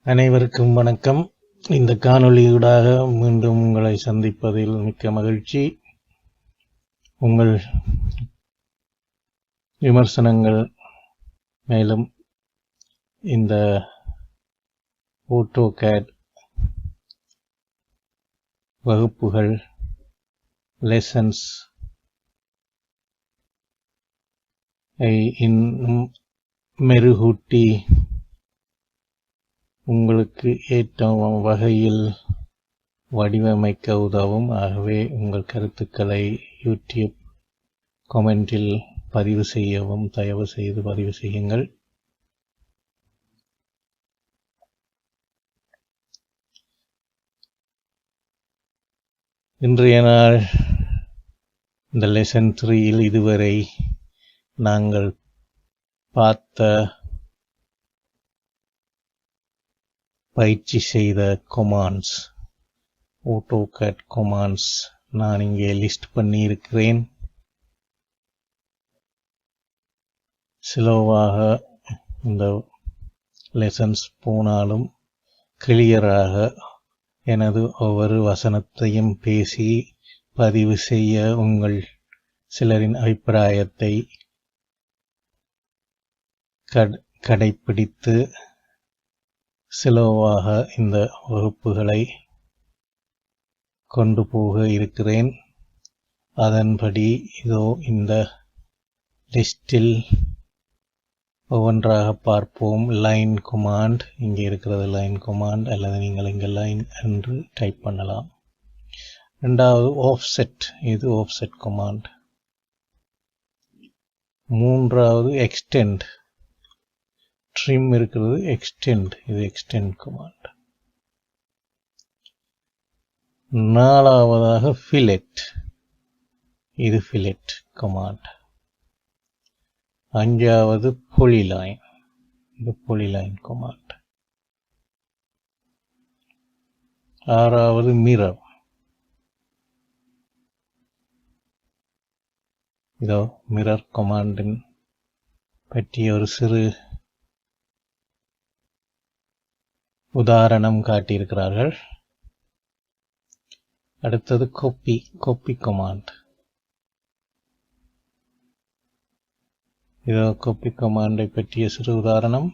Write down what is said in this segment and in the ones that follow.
அனைவருக்கும் வணக்கம். இந்த காணொளியூடாக மீண்டும் உங்களை சந்திப்பதில் மிக்க மகிழ்ச்சி. உங்கள் விமர்சனங்கள் மேலும் இந்த AutoCAD வகுப்புகள் லெசன்ஸ் இன்னும் மெருகூட்டி உங்களுக்கு ஏற்ற வகையில் வடிவமைக்க உதவும். ஆகவே உங்கள் கருத்துக்களை யூடியூப் கமெண்டில் பதிவு செய்யவும் தயவு செய்து பதிவு செய்யுங்கள். இன்றைய நாள் இந்த லெசன் 3 இதுவரை நாங்கள் பார்த்த பயிற்சி செய்த கொமாண்ட்ஸ், AutoCAD கொமாண்ட்ஸ் நான் இங்கே லிஸ்ட் பண்ணியிருக்கிறேன். ஸ்லோவாக இந்த லெசன்ஸ் போனாலும் கிளியராக எனது ஒவ்வொரு வசனத்தையும் பேசி பதிவு செய்ய உங்கள் சிலரின் அபிப்பிராயத்தை கடைப்பிடித்து ஸ்லோவாக இந்த வகுப்புகளை கொண்டு போக இருக்கிறேன். அதன்படி இதோ இந்த லிஸ்டில் ஒவ்வொன்றாக பார்ப்போம். லைன் கமாண்ட், இங்கே இருக்கிறது லைன் கமாண்ட், அல்லது நீங்கள் இங்கே லைன் என்று டைப் பண்ணலாம். இரண்டாவது ஆஃப்செட், இது ஆஃப்செட் கமாண்ட். மூன்றாவது எக்ஸ்டெண்ட், ட்ரிம் இருக்கிறது, எக்ஸ்டெண்ட், இது எக்ஸ்டெண்ட் கமாண்ட். நாலாவதாக ஃபிலெட், இது ஃபிலெட் கமாண்ட். அஞ்சாவது பொலிலைன், இது பொலிலைன் கமாண்ட். ஆறாவது மிரர், இதோ மிரர் கமாண்டின் பற்றிய ஒரு சிறு உதாரணம் காட்டியிருக்கிறார்கள். அடுத்தது கோப்பி கமாண்ட். இதோ கோப்பி கமாண்டை பற்றிய சிறு உதாரணம்.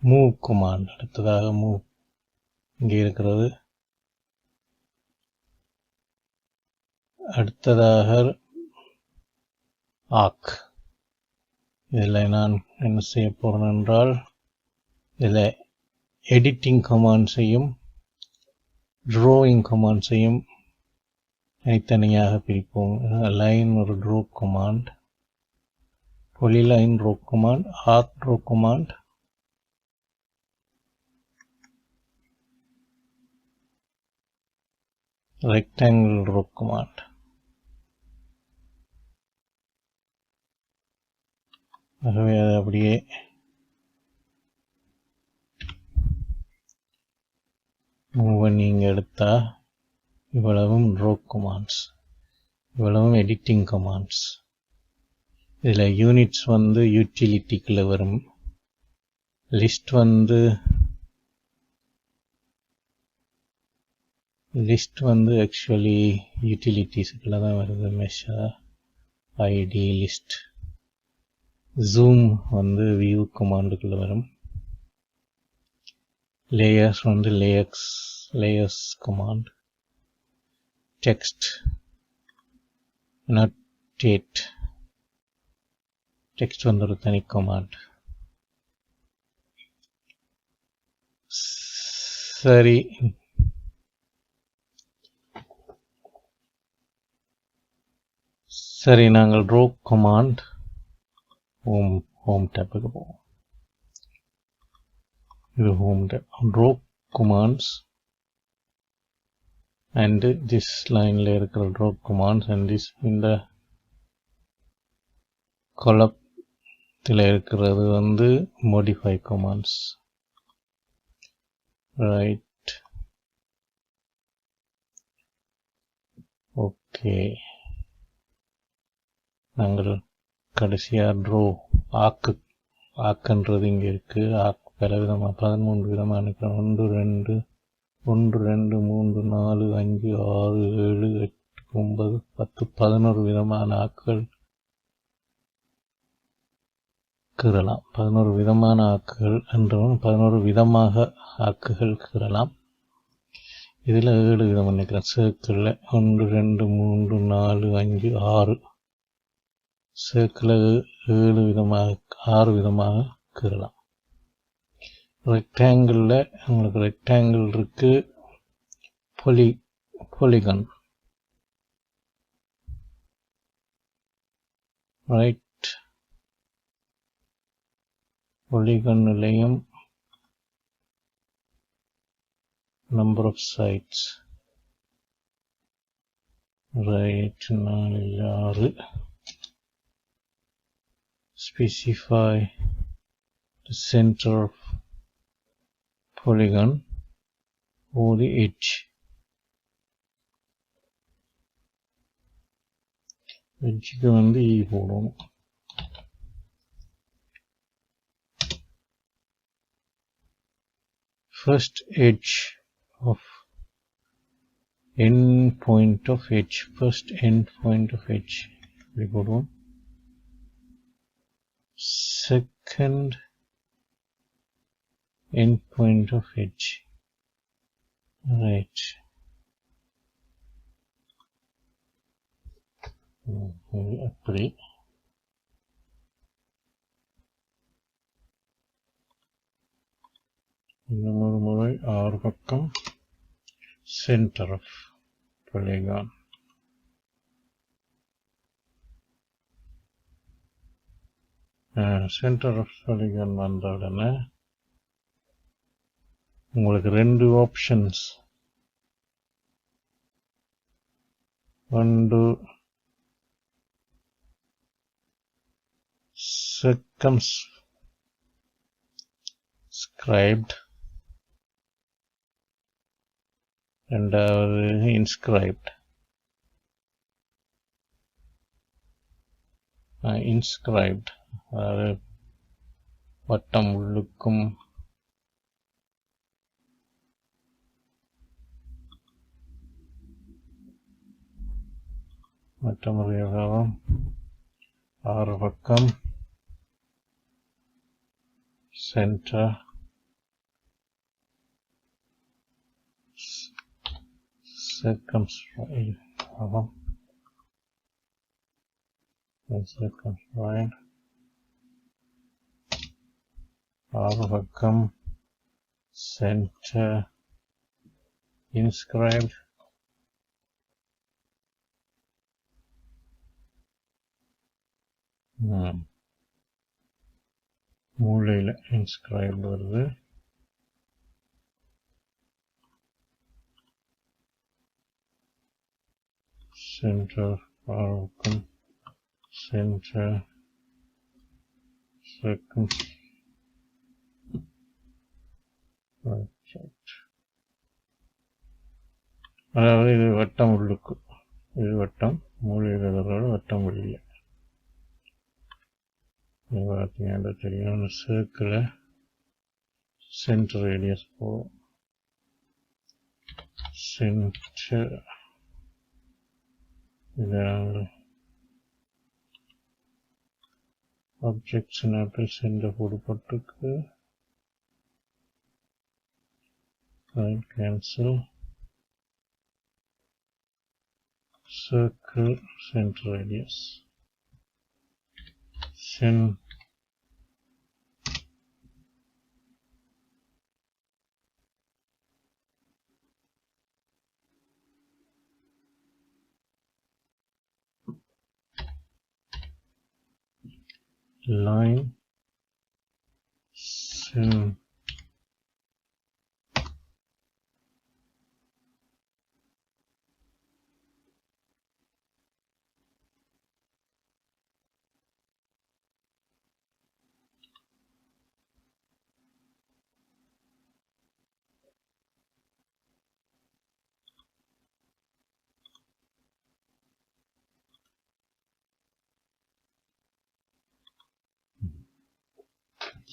மூவ் கமாண்ட், அடுத்ததாக மூவ் இங்கே இருக்கிறது. அடுத்ததாக ஆர்க். இதில் நான் என்ன செய்ய போறேன் என்றால், இதில் எடிட்டிங் கமாண்ட்ஸையும் ட்ராயிங் கமாண்ட்ஸையும் தனித்தனியாக பிரிப்போம். லைன் ஒரு draw command, polyline draw command, arc draw command, rectangle draw command. ஆகவே அது அப்படியே மூவ் பண்ணி இங்கே எடுத்தா இவ்வளவும் ட்ரோ கமாண்ட்ஸ், இவ்வளவும் எடிட்டிங் கமாண்ட்ஸ். இதில் யூனிட்ஸ் வந்து யூட்டிலிட்டிக்குள்ள வரும். லிஸ்ட் வந்து ஆக்சுவலி யூட்டிலிட்டிஸுக்குள்ள தான் வருது. Measure, ID, list. ஜூம் வந்து வியூ கமாண்டுக்குள்ள வரும். லேயர்ஸ் வந்து layers command. Text, annotate, text வந்து ஒரு தனி கமாண்ட். சரி, நாங்கள் ட்ரோ கமாண்ட் ஹோம் டேப்புக்கு போவோம். இது home tape. Draw commands and this லைன்ல இருக்கிற ட்ரோ கமாண்ட்ஸ் அண்ட் திஸ் இந்த கொலத்தில் இருக்கிறது வந்து modify commands. Right, okay. நாங்கள் கடைசியாக ட்ரோ ஆக்குன்றது இங்கே இருக்குது. ஆக் பலவிதமாக 13 விதமாக இருக்கிற 1 2 1 2 3 4 5 6 7 8 9 10 11 விதமான ஆக்குகள் கீறலாம். 11 விதமான ஆக்குகள் என்றும் 11 விதமாக ஆக்குகள் கீறலாம். இதில் 7 விதம் நினைக்கிறேன். சர்க்கிளில் 1 2 3 4 5 6 சர்க்கிளில் 7 விதமாக 6 விதமாக கீறலாம். ரெக்டாங்கிளில் உங்களுக்கு ரெக்டாங்கிள் இருக்கு, பொலிகன் right. பொலிகன்லையும் number of sides right 4 specify the center of polygon or the edge. edgeக்கு வந்து E போடணும். first edge of end point of edge, first end point of edge we go on. Second end point of edge, right. அப்படி இன்னொரு முறை 6 பக்கம் center of polygon. center of polygon வந்த உடனே உங்களுக்கு 2 options. ஒன்று circumscribed, ரெண்டாவது inscribed. inscribed அதாவது வட்டம் உள்ளுக்கும் வட்டமுறையாகவும் 6 பக்கம் சென்டர் circumscribed ஆகும். circumscribed 6 பக்கம் center inscribed மூலையில் inscribed வருது. center பக்கம் center அதாவது இது வட்டம் உள்ளுக்கு, இது வட்டம் மூலையில் இருக்கிறதோட வட்டம் வெளியே. பார்த்தீங்கன்னா தெரியும். சர்க்கிள் சென்டர் ரேடியஸ் போகும். சென்டர் இதில் ஆப்ஜெக்ட்ஸ் ஆப்பிள் சென்டர் போட்டுருக்கு. Cancel. circle center radius line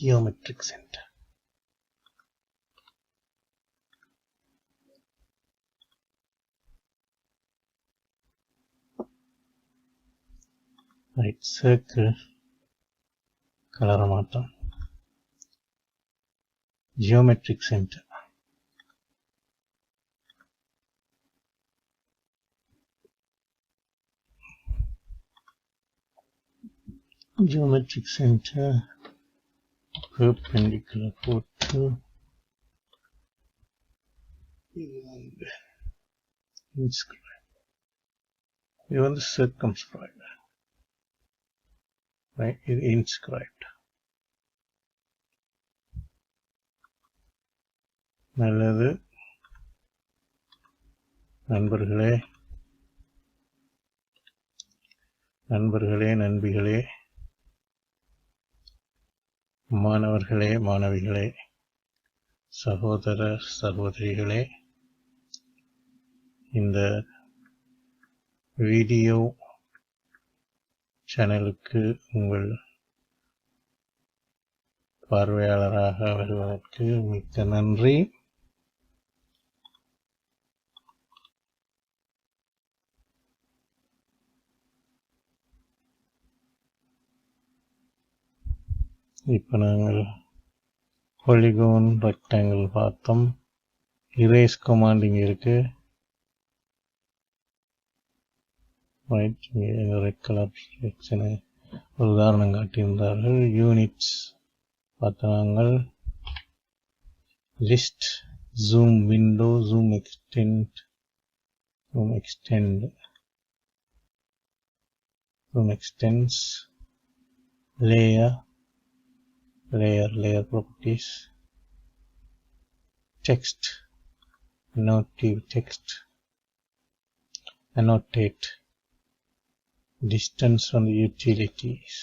geometric center. Right circle கலர மாட்டோம். ஜியோமெட்ரிக் சென்டர் perpendicular போட்டு இது வந்து circumscribed, right? இது inscribed. நல்லது நண்பர்களே, நண்பிகளே, மாணவர்களே, மாணவிகளே, சகோதர சகோதரிகளே, இந்த வீடியோ சேனலுக்கு உங்கள் பார்வையாளராக வருவதற்கு மிக்க நன்றி. இப்போ நாங்கள் பாலிகான் ரெக்டாங்கிள் பார்த்தோம். இரேஸ் கமாண்ட் இங்கே இருக்கு. ரெட் கலர் செலெக்ஷனை ஒரு உதாரணம் காட்டியிருந்தார்கள். யூனிட்ஸ் பார்த்த நாங்கள் list, zoom window, zoom extends, layer properties, text, annotate, distance from the utilities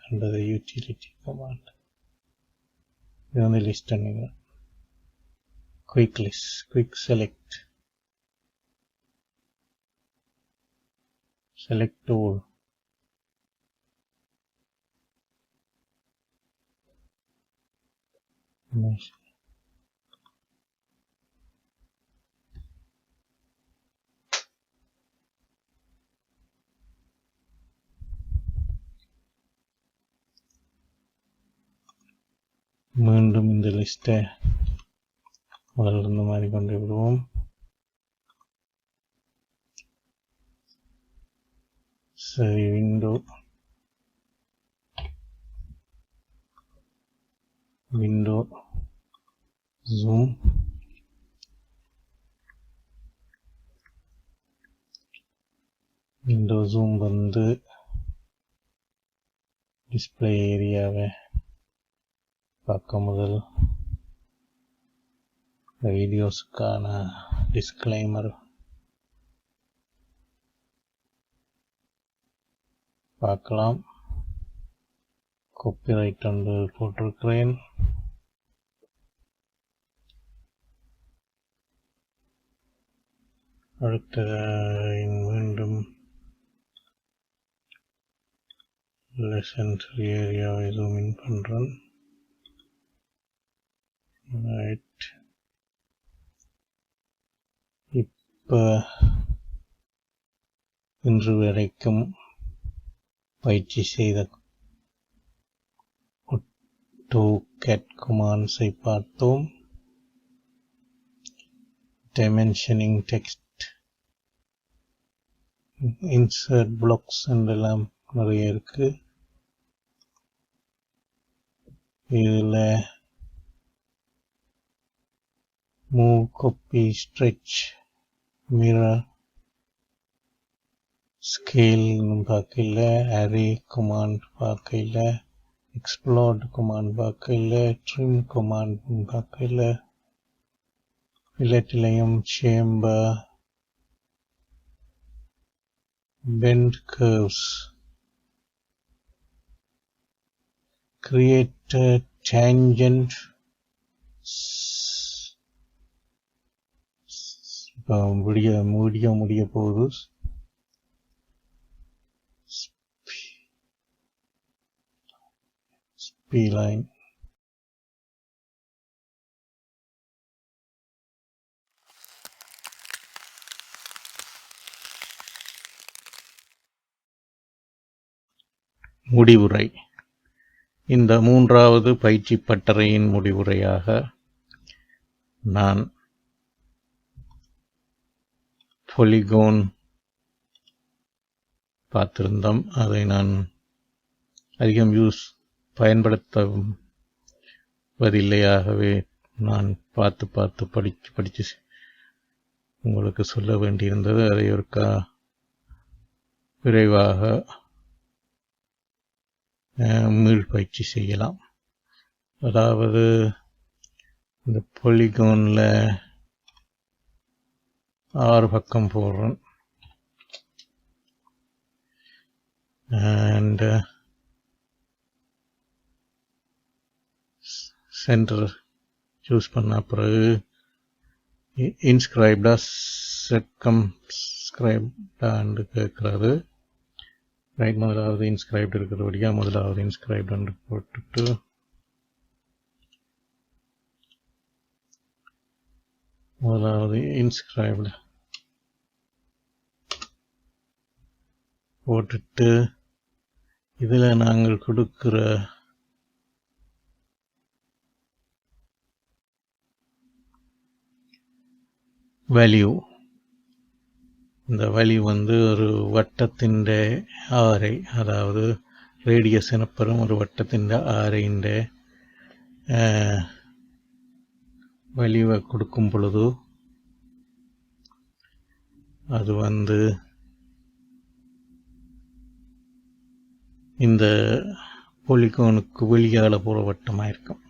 under the utility command. இது வந்து லிஸ்ட் பண்ணுங்க. quick select all, மீண்டும் இந்த லிஸ்ட்டை முதல்ல இருந்த மாதிரி கொண்டு விடுவோம். சரி, விண்டோ ஜூம் வந்து டிஸ்பிளே ஏரியாவை பார்க்க முதல் வீடியோஸுக்கான டிஸ்க்ளைமர் பார்க்கலாம். காப்பிரைட் என்று போட்டிருக்கிறேன். அடுத்த மீண்டும் லெசன்ஸ் ஏரியாவை ஜூம் இன் பண்ணுறேன். ரைட், இப்போ இன்று வரைக்கும் பயிற்சி செய்த AutoCAD commands-ஐ பார்த்தோம். dimensioning text, insert blocks என்றெல்லாம் நிறைய இருக்கு. இதில் move, copy, stretch, mirror, scale பார்க்கல, array command பார்க்கல, explode command பார்க்கல, trim command பார்க்கல, filletலையும் chamber, bend curves, create a tangent, முடிய போகுது. P-line, முடிவுரை. இந்த 3வது பயிற்சி பட்டறையின் முடிவுரையாக நான் பொலிகோன் பார்த்திருந்தோம். அதை நான் அதிகம் பயன்படுத்துவதில்லையாகவே நான் பார்த்து படித்து உங்களுக்கு சொல்ல வேண்டியிருந்தது. அதை ஒருக்கா விரைவாக மீள்பயிற்சி செய்யலாம். அதாவது இந்த பொலிகோனில் 6 பக்கம் போடுறேன். அண்ட் சென்டர் சூஸ் பண்ண பிறகு இன்ஸ்கிரைப்டா சர்கம்ஸ்கிரைப்டான்னு கேட்குறது. ரைட், முதலாவது இன்ஸ்கிரைப்ட் இருக்கிறபடியா முதலாவது இன்ஸ்கிரைப்டு போட்டுட்டு முதலாவது இன்ஸ்கிரைப்டு போட்டுட்டு இதில் நாங்கள் கொடுக்குற வேல்யூ, இந்த வேல்யூ ஒரு வட்டத்தின் ஆரை, அதாவது ரேடியஸ் எனப்படும் ஒரு வட்டத்தின் ஆரையின் வேல்யூவை கொடுக்கும் பொழுது அது இந்த பொலிகோனுக்கு வெளியால் போகிற வட்டமாக இருக்கும்.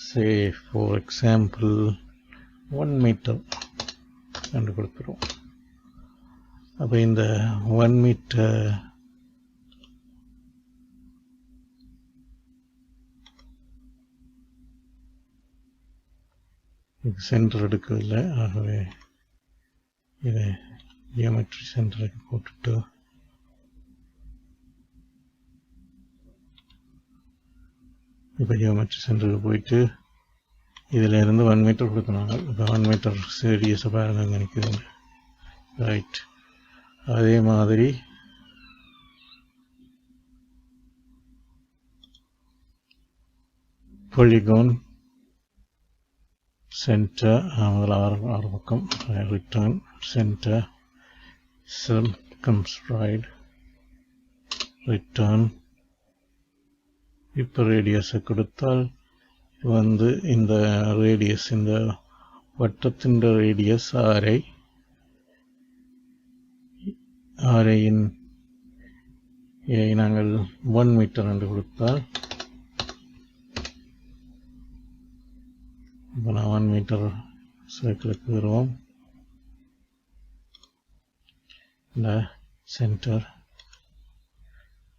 சே ஃபார் எக்ஸாம்பிள் 1 மீட்டர் என்று கொடுத்துருவோம். அப்போ இந்த 1 மீட்டர் சென்டர் எடுக்கவில்லை. ஆகவே இதை ஜியோமெட்ரி சென்டருக்கு போட்டுட்டு இப்போ ஜியோமெட்ரி சென்டருக்கு போயிட்டு இதில் இருந்து 1 மீட்டர் கொடுக்கணும். இப்போ 1 மீட்டர் ரேடியஸை பாருங்க நினைக்குதுங்க. ரைட், அதே மாதிரி பொலிகோன் சென்டர் முதல்ல 6 பக்கம், ரிட்டர்ன் சென்டர் சர்கம்ஸ்கிரைப்ட் ரிட்டர்ன். இப்போ ரேடியஸை கொடுத்தால் இந்த ரேடியஸ், இந்த வட்டத்தின் ரேடியஸ் ஆரையின் நாங்கள் 1 மீட்டர் என்று கொடுத்தால் இப்போ நான் 1 மீட்டர் சர்க்கிளுக்கு வருவோம். இந்த சென்டர்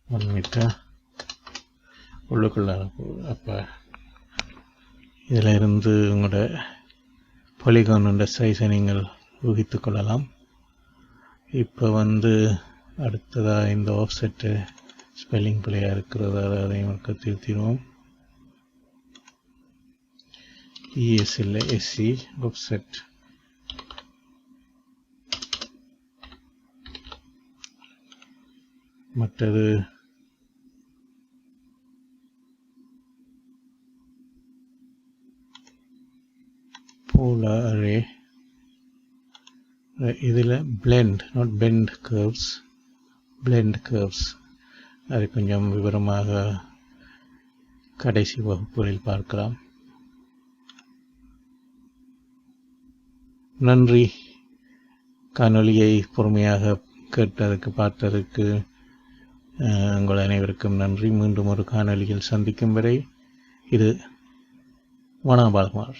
1 மீட்டர் உள்ளுக்குள்ள. அப்போ இதில் இருந்து உங்களோட பொலிகானோட சைஸை நீங்கள் ஊகித்து கொள்ளலாம். இப்போ அடுத்ததாக இந்த ஆஃப்செட்டு ஸ்பெல்லிங் பிள்ளையாக இருக்கிறது, அதையும் ஒரு திருத்திடுவோம். ES இல்லை, SC ஆஃப்செட். மற்றது polar array. இதில் blend, not bend curves, blend curves. அது கொஞ்சம் விவரமாக கடைசி வகுப்புகளில் பார்க்கலாம். நன்றி. காணொளியை பொறுமையாக பார்த்ததற்கு உங்கள் அனைவருக்கும் நன்றி. மீண்டும் ஒரு காணொளியில் சந்திக்கும் வரை இது வனா பால்குமார்.